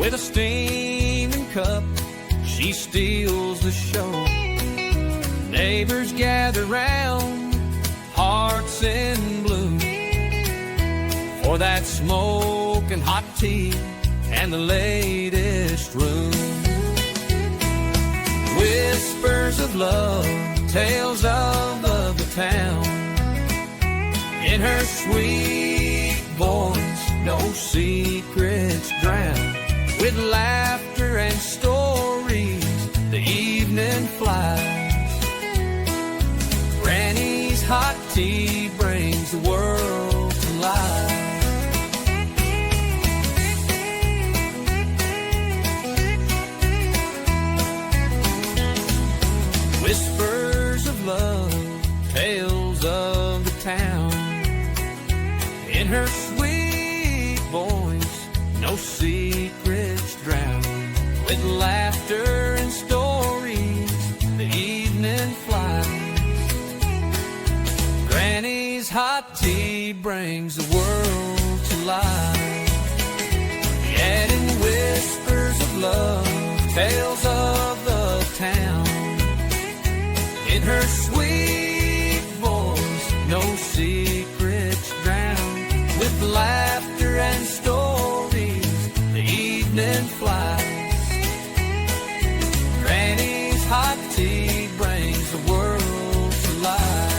With a steaming cup, she steals the show. Neighbors gather round, hearts in bloom, for that smoking hot tea and the latest room. Whispers of love, tales of the town. In her sweet voice, no secrets drown. With laughter and stories, the evening flies. Granny's hot tea brings the world to life. Whispers of love, tales of the town. In her sweet voice, no secrets drown. With laughter and stories, the evening flies. Granny's hot tea brings the world to life. Yet in whispers of love, tales of the town. In her sweet voice, no secrets drown. With laughter and stories, the evening flies. Granny's hot tea brings the world to life.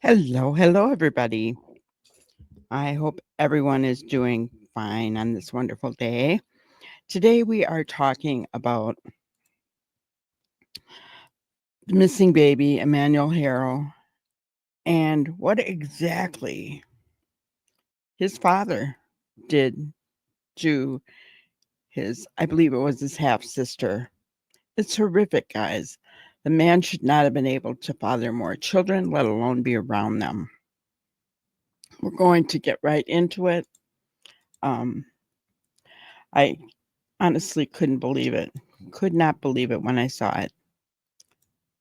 Hello, everybody. I hope everyone is doing fine on this wonderful day. Today we are talking about the missing baby, Emmanuel Harrow, and what exactly his father did to his, I believe it was his half-sister. It's horrific, guys. The man should not have been able to father more children, let alone be around them. We're going to get right into it. I honestly couldn't believe it. Could not believe it when I saw it.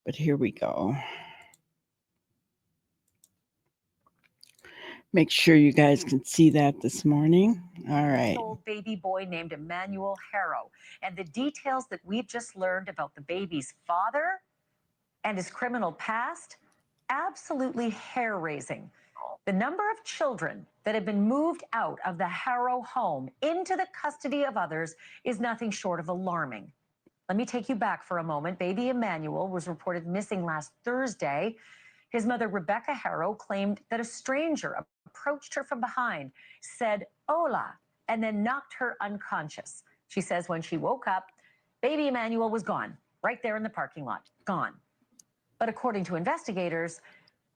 But here we go. Make sure you guys can see that this morning. All right. Old baby boy named Emmanuel Harrow. And the details that we've just learned about the baby's father and his criminal past, absolutely hair-raising. The number of children that have been moved out of the Harrow home into the custody of others is nothing short of alarming. Let me take you back for a moment. Baby Emmanuel was reported missing last Thursday. His mother, Rebecca Harrow, claimed that a stranger approached her from behind, said, "Hola," and then knocked her unconscious. She says when she woke up, baby Emmanuel was gone, right there in the parking lot, gone. But according to investigators,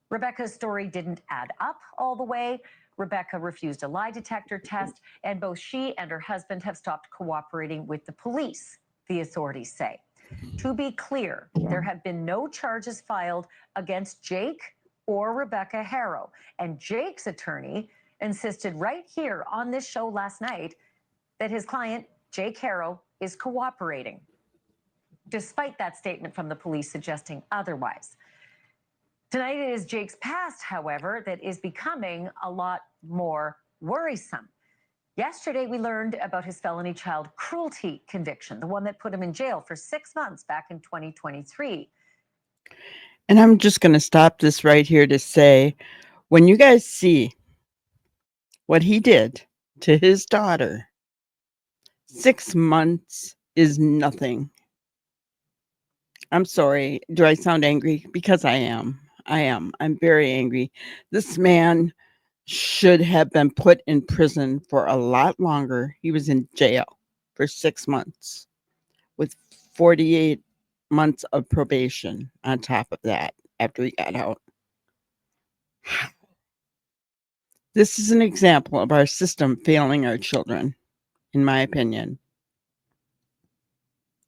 Rebecca's story didn't add up all the way. Rebecca refused a lie detector test, and both she and her husband have stopped cooperating with the police, the authorities say. To be clear, there have been no charges filed against Jake or Rebecca Harrow. And Jake's attorney insisted right here on this show last night that his client, Jake Harrow, is cooperating, despite that statement from the police suggesting otherwise. Tonight it is Jake's past, however, that is becoming a lot more worrisome. Yesterday, we learned about his felony child cruelty conviction, the one that put him in jail for 6 months back in 2023. And I'm just going to stop this right here to say, when you guys see what he did to his daughter, 6 months is nothing. I'm sorry. Do I sound angry? Because I am. I'm very angry. This man should have been put in prison for a lot longer. He was in jail for 6 months with 48 months of probation on top of that after he got out. This is an example of our system failing our children, in my opinion.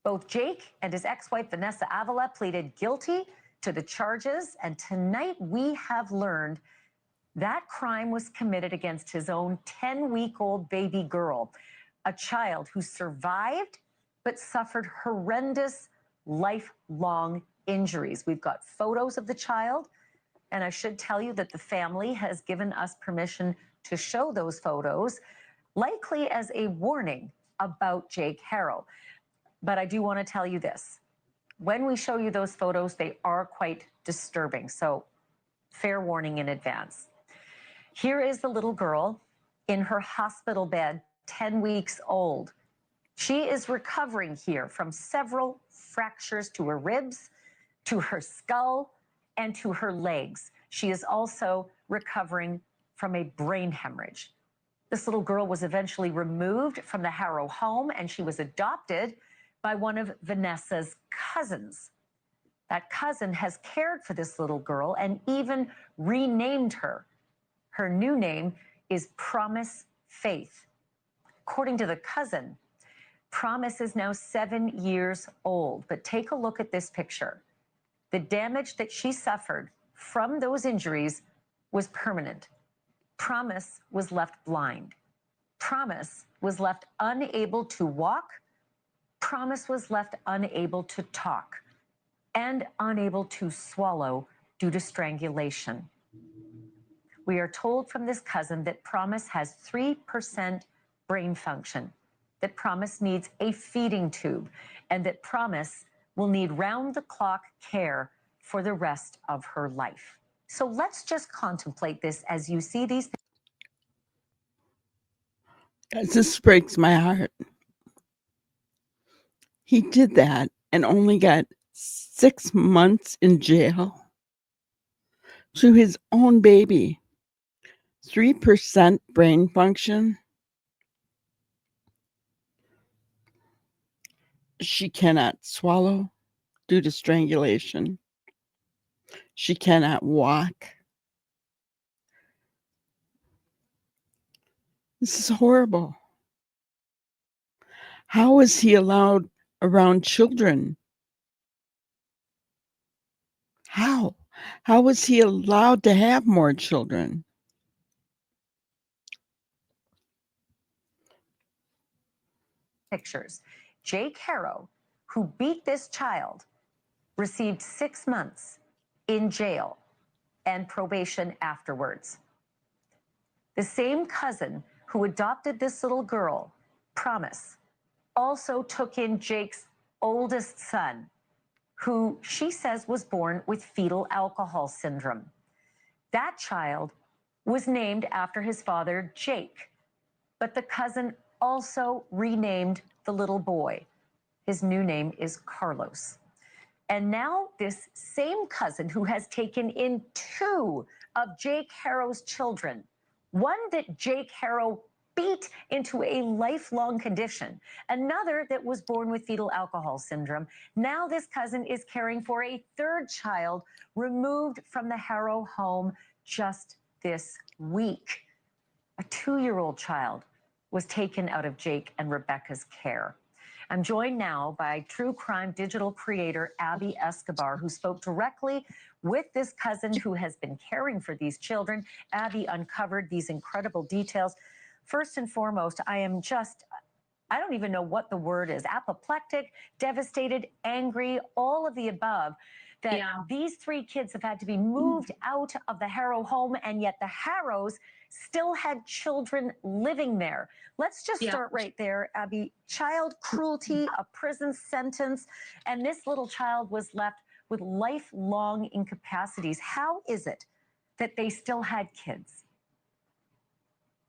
Both Jake and his ex-wife, Vanessa Avila, pleaded guilty to the charges. And tonight we have learned That crime was committed against his own 10-week-old baby girl, a child who survived but suffered horrendous lifelong injuries. We've got photos of the child, and I should tell you that the family has given us permission to show those photos, likely as a warning about Jake Harrow. But I do want to tell you this. When we show you those photos, they are quite disturbing. So fair warning in advance. Here is the little girl in her hospital bed, 10 weeks old. She is recovering here from several fractures to her ribs, to her skull, and to her legs. She is also recovering from a brain hemorrhage. This little girl was eventually removed from the Harrow home, and she was adopted by one of Vanessa's cousins. That cousin has cared for this little girl and even renamed her. Her new name is Promise Faith. According to the cousin, Promise is now 7 years old. But take a look at this picture. The damage that she suffered from those injuries was permanent. Promise was left blind. Promise was left unable to walk. Promise was left unable to talk and unable to swallow due to strangulation. We are told from this cousin that Promise has 3% brain function, that Promise needs a feeding tube, and that Promise will need round-the-clock care for the rest of her life. So let's just contemplate this as you see these. Guys, this breaks my heart. He did that and only got 6 months in jail to his own baby. 3% brain function. She cannot swallow due to strangulation. She cannot walk. This is horrible. How is he allowed around children? How? How was he allowed to have more children? Pictures. Jake Harrow, who beat this child, received 6 months in jail and probation afterwards. The same cousin who adopted this little girl, Promise, also took in Jake's oldest son, who she says was born with fetal alcohol syndrome. That child was named after his father, Jake, but the cousin also renamed the little boy. His new name is Carlos. And now this same cousin who has taken in 2 of Jake Harrow's children, one that Jake Harrow beat into a lifelong condition, another that was born with fetal alcohol syndrome. Now this cousin is caring for a 3rd child removed from the Harrow home just this week. A 2-year-old child was taken out of Jake and Rebecca's care. I'm joined now by true crime digital creator Abby Escobar, who spoke directly with this cousin who has been caring for these children. Abby uncovered these incredible details. First and foremost, I don't even know what the word is, apoplectic, devastated, angry, all of the above, that these 3 kids have had to be moved out of the Harrow home, and yet the Harrows still had children living there. Let's just start right there, Abby. Child cruelty, a prison sentence, and this little child was left with lifelong incapacities. How is it that they still had kids?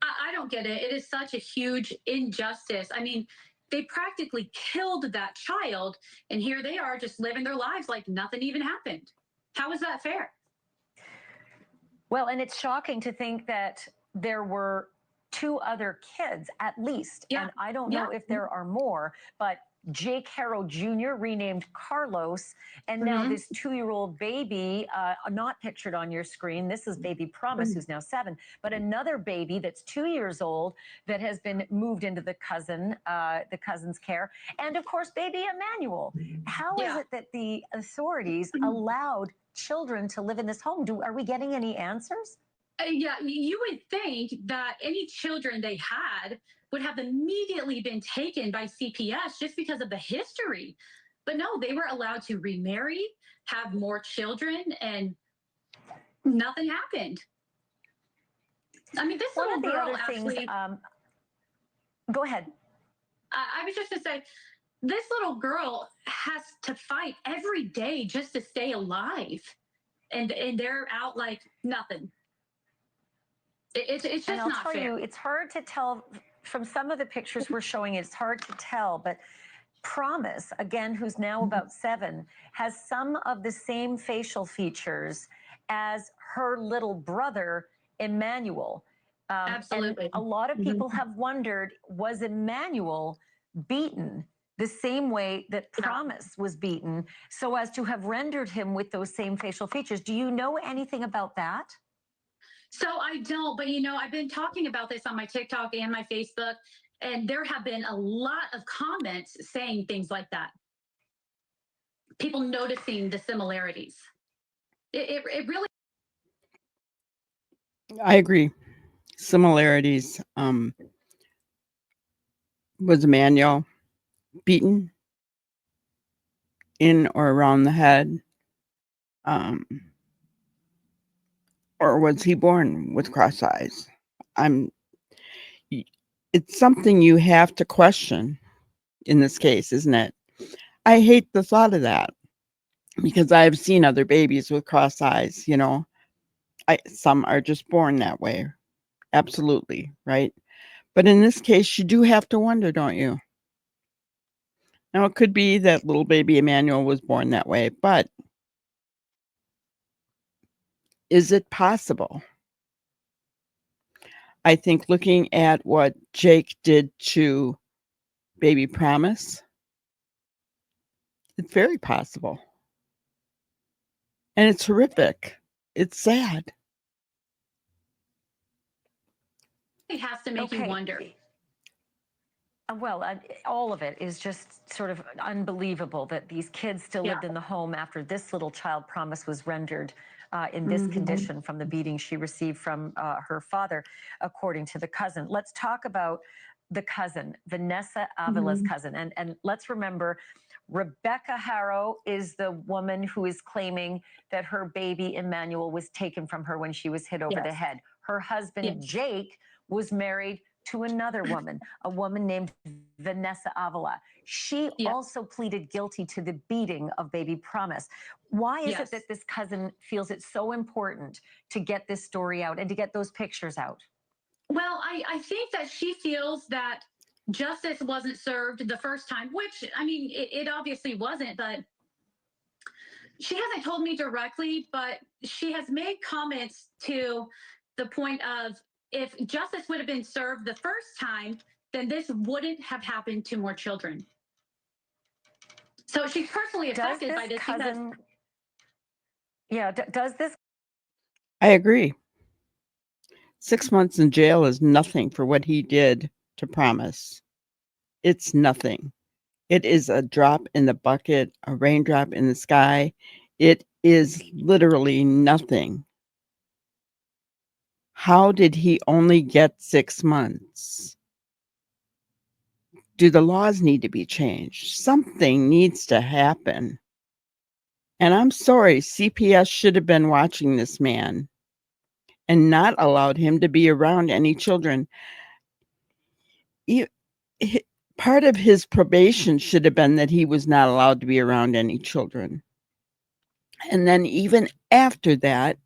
I don't get it. It is such a huge injustice. I mean, they practically killed that child, and here they are just living their lives like nothing even happened. How is that fair? Well, and it's shocking to think that there were 2 other kids at least. And I don't know if there are more, but Jake Harrow Jr. renamed Carlos, and now this 2-year-old baby, not pictured on your screen. This is baby Promise, who's now 7, but another baby that's 2 years old that has been moved into the cousin's care, and of course, baby Emmanuel. How is it that the authorities allowed children to live in this home? Are we getting any answers? Yeah, you would think that any children they had would have immediately been taken by CPS just because of the history. But no, they were allowed to remarry, have more children, and nothing happened. I mean, this One little of the girl other things, actually. go ahead. I was just going to say, this little girl has to fight every day just to stay alive, and they're out like nothing. It's just And I'll not tell fair. you, it's hard to tell from some of the pictures we're showing. It's hard to tell, but Promise, again, who's now about 7, has some of the same facial features as her little brother, Emmanuel. Absolutely. And a lot of people have wondered, was Emmanuel beaten the same way that Promise was beaten so as to have rendered him with those same facial features? Do you know anything about that? So I don't, but I've been talking about this on my TikTok and my Facebook, and there have been a lot of comments saying things like that. People noticing the similarities. It really. I agree. Similarities. Was Emmanuel beaten in or around the head? Or was he born with cross eyes? It's something you have to question in this case, isn't it? I hate the thought of that because I've seen other babies with cross eyes, some are just born that way. Absolutely, right? But in this case, you do have to wonder, don't you? Now, it could be that little baby Emmanuel was born that way, but is it possible? I think looking at what Jake did to baby Promise, it's very possible. And it's horrific. It's sad. It has to make you wonder. Well, all of it is just sort of unbelievable that these kids still lived in the home after this little child Promise was rendered in this condition from the beating she received from her father, according to the cousin. Let's talk about the cousin, Vanessa Avila's cousin. And let's remember, Rebecca Harrow is the woman who is claiming that her baby Emmanuel was taken from her when she was hit over the head. Her husband, Jake, was married to another woman, a woman named Vanessa Avila. She also pleaded guilty to the beating of baby Promise. Why is it that this cousin feels it's so important to get this story out and to get those pictures out? Well, I think that she feels that justice wasn't served the first time, which, I mean, it obviously wasn't, but she hasn't told me directly, but she has made comments to the point of, if justice would have been served the first time, then this wouldn't have happened to more children. So she's personally affected by this cousin, does this? I agree. 6 months in jail is nothing for what he did to Promise. It's nothing. It is a drop in the bucket, a raindrop in the sky. It is literally nothing. How did he only get 6 months? Do the laws need to be changed? Something needs to happen. And I'm sorry, CPS should have been watching this man and not allowed him to be around any children. Part of his probation should have been that he was not allowed to be around any children. And then even after that,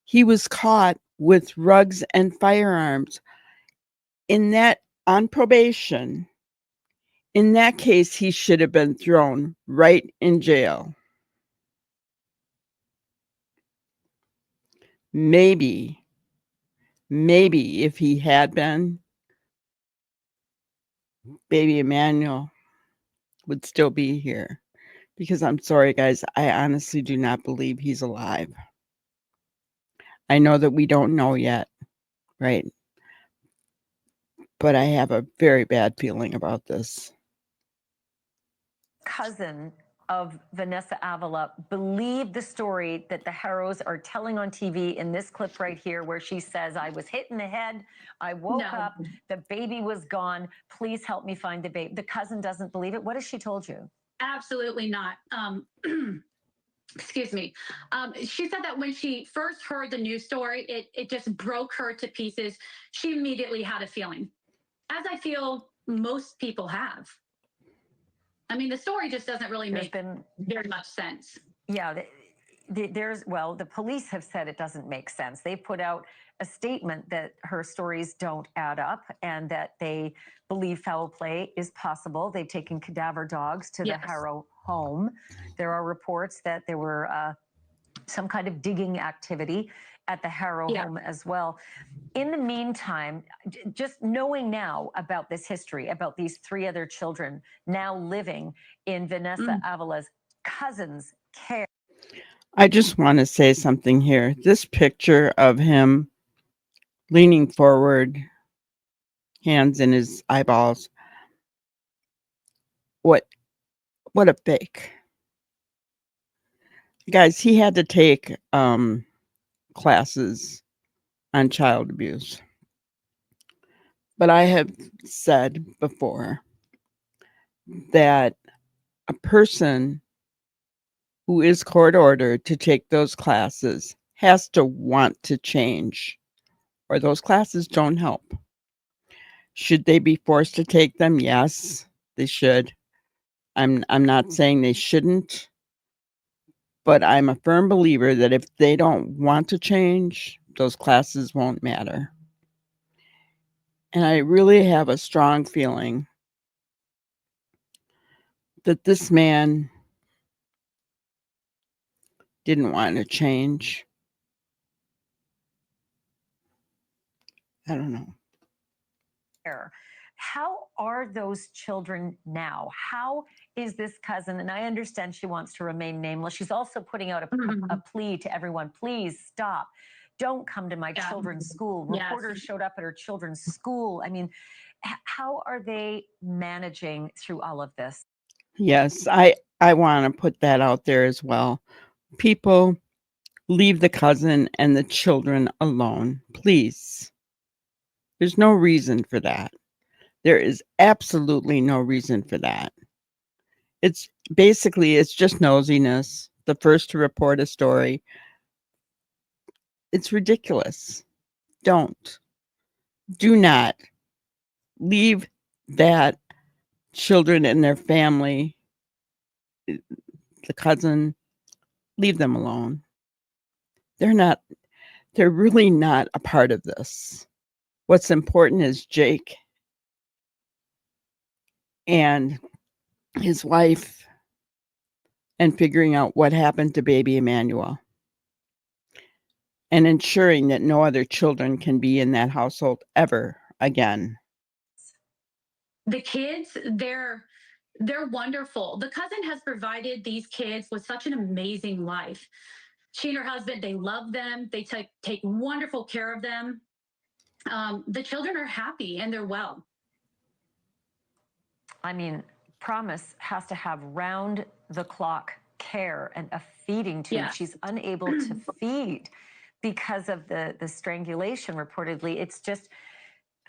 he was caught with rugs and firearms. On probation, in that case, he should have been thrown right in jail. Maybe if he had been, baby Emmanuel would still be here. Because I'm sorry, guys, I honestly do not believe he's alive. I know that we don't know yet, right? But I have a very bad feeling about this. Cousin of Vanessa Avila believe the story that the Harrows are telling on TV in this clip right here, where she says, I was hit in the head, I woke up, the baby was gone, please help me find the baby. The cousin doesn't believe it. What has she told you? Absolutely not. Excuse me. She said that when she first heard the news story, it just broke her to pieces. She immediately had a feeling, as I feel most people have. I mean, the story just doesn't really make very much sense. Yeah, the police have said it doesn't make sense. They put out a statement that her stories don't add up and that they believe foul play is possible. They've taken cadaver dogs to the Harrow home. There are reports that there were some kind of digging activity at the Harrow home as well. In the meantime, just knowing now about this history, about these 3 other children now living in Vanessa Avila's cousin's care. I just want to say something here. This picture of him leaning forward, hands in his eyeballs. What a fake. Guys, he had to take classes on child abuse. But I have said before that a person who is court ordered to take those classes has to want to change, or those classes don't help. Should they be forced to take them? Yes, they should. I'm not saying they shouldn't, but I'm a firm believer that if they don't want to change, those classes won't matter. And I really have a strong feeling that this man didn't want to change. I don't know. How are those children now? How is this cousin? And I understand she wants to remain nameless. She's also putting out a plea to everyone. Please stop. Don't come to my children's school. Reporters showed up at her children's school. I mean, how are they managing through all of this? Yes, I want to put that out there as well. People, leave the cousin and the children alone, please. There's no reason for that. There is absolutely no reason for that. It's just nosiness. The first to report a story. It's ridiculous. Do not leave that children and their family, the cousin, leave them alone. They're really not a part of this. What's important is Jake and his wife and figuring out what happened to baby Emmanuel and ensuring that no other children can be in that household ever again. The kids, they're wonderful. The cousin has provided these kids with such an amazing life. She and her husband, they love them. They take wonderful care of them. The children are happy and they're well. I mean, Promise has to have round the clock care and a feeding tube. Yeah. She's unable to feed because of the strangulation reportedly. It's just,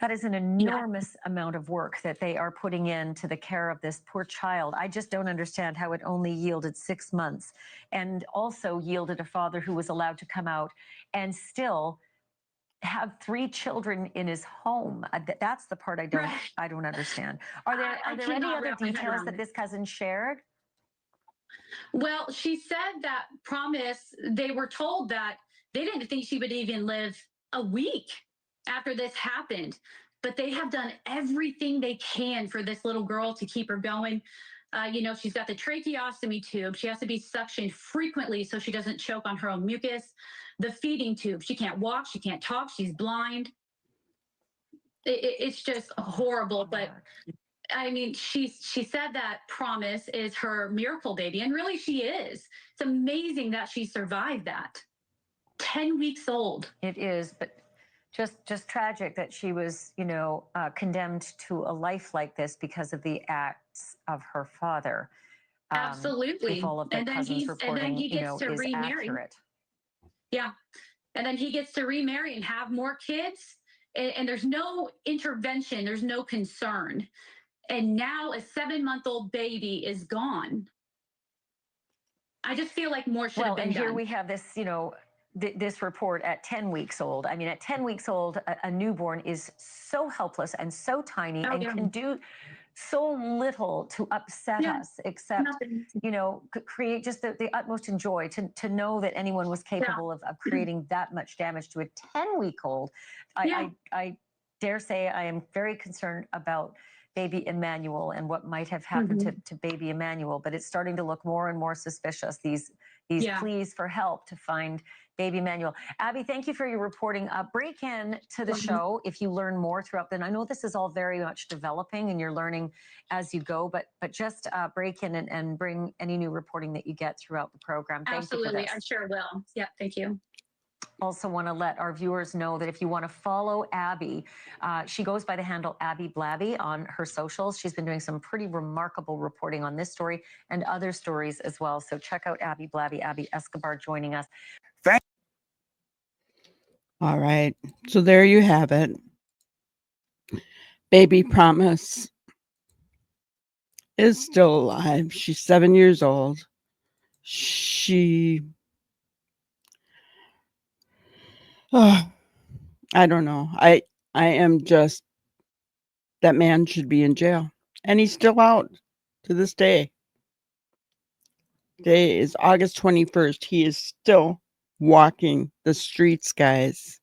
that is an enormous amount of work that they are putting into the care of this poor child. I just don't understand how it only yielded 6 months and also yielded a father who was allowed to come out and still have 3 children in his home. That's the part I don't understand. Are there any other details that this cousin shared? Well, she said that Promise, they were told that they didn't think she would even live a week after this happened, but they have done everything they can for this little girl to keep her going. She's got the tracheostomy tube. She has to be suctioned frequently so she doesn't choke on her own mucus. The feeding tube. She can't walk. She can't talk. She's blind. It's just horrible. But I mean, she said that Promise is her miracle baby, and really she is. It's amazing that she survived that. 10 weeks old. It is, but just tragic that she was, condemned to a life like this because of the acts of her father. Absolutely. if all of the And then cousins reporting, he gets to is remarry. accurate. Yeah. And then he gets to remarry and have more kids. And there's no intervention, there's no concern. And now a 7-month-old baby is gone. I just feel like more should have been and done. here we have this, this report at 10 weeks old. I mean, at 10 weeks old, a newborn is so helpless and so tiny and can do so little to upset us, except, Nothing. create just the utmost joy to know that anyone was capable of creating that much damage to a 10-week-old. I dare say I am very concerned about baby Emmanuel and what might have happened to baby Emmanuel, but it's starting to look more and more suspicious, these pleas for help to find baby Emmanuel. Abby, thank you for your reporting. Break in to the show if you learn more throughout the, and I know this is all very much developing and you're learning as you go, but just break in and bring any new reporting that you get throughout the program. Thank you for this. I sure will. Yeah, thank you. Also want to let our viewers know that if you want to follow Abby, she goes by the handle Abby Blabby on her socials. She's been doing some pretty remarkable reporting on this story and other stories as well. So check out Abby Blabby, Abby Escobar joining us. All right. So there you have it. Baby Promise is still alive. She's 7 years old. I don't know. I am just, that man should be in jail. And he's still out to this day. Today is August 21st. He is still walking the streets, guys.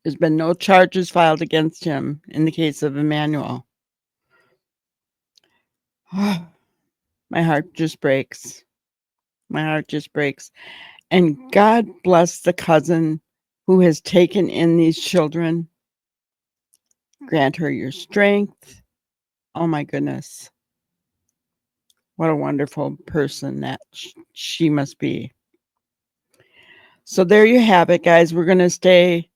There's been no charges filed against him in the case of Emmanuel. My heart just breaks. My heart just breaks. And God bless the cousin who has taken in these children. Grant her your strength. Oh my goodness. What a wonderful person that she must be. So there you have it, guys. We're going to stay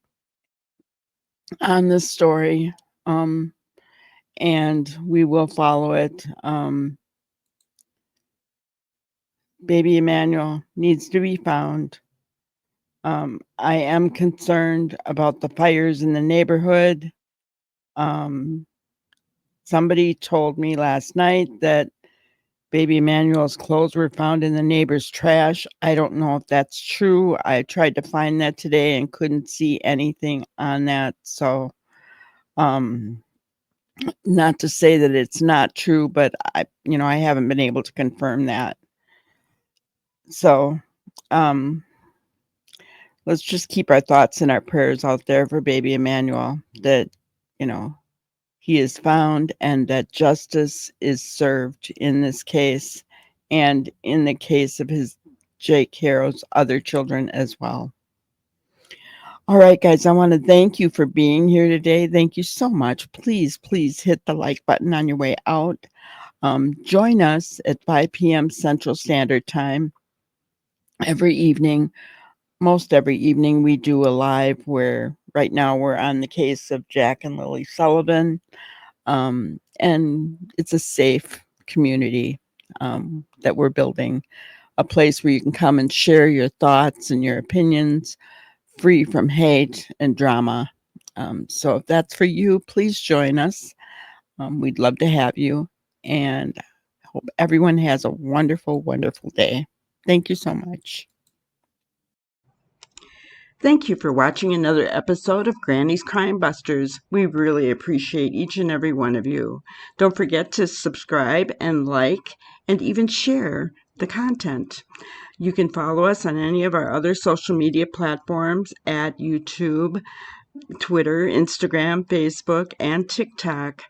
on this story. And we will follow it. Baby Emmanuel needs to be found. I am concerned about the fires in the neighborhood. Somebody told me last night that baby Emmanuel's clothes were found in the neighbor's trash. I don't know if that's true. I tried to find that today and couldn't see anything on that. So, not to say that it's not true, but I haven't been able to confirm that. So, let's just keep our thoughts and our prayers out there for baby Emmanuel, that, he is found and that justice is served in this case and in the case of his Jake Harrow's other children as well. All right, guys, I want to thank you for being here today. Thank you so much. Please hit the like button on your way out. Join us at 5 p.m. Central Standard Time every evening. Most every evening we do a live where right now we're on the case of Jack and Lily Sullivan. And it's a safe community that we're building, a place where you can come and share your thoughts and your opinions, free from hate and drama. So if that's for you, please join us. We'd love to have you, and I hope everyone has a wonderful, wonderful day. Thank you so much. Thank you for watching another episode of Granny's Crime Busters. We really appreciate each and every one of you. Don't forget to subscribe and like and even share the content. You can follow us on any of our other social media platforms at YouTube, Twitter, Instagram, Facebook, and TikTok.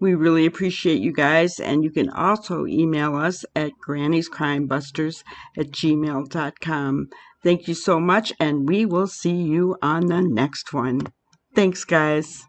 We really appreciate you guys, and you can also email us at grannyscrimebusters@gmail.com. Thank you so much, and we will see you on the next one. Thanks, guys.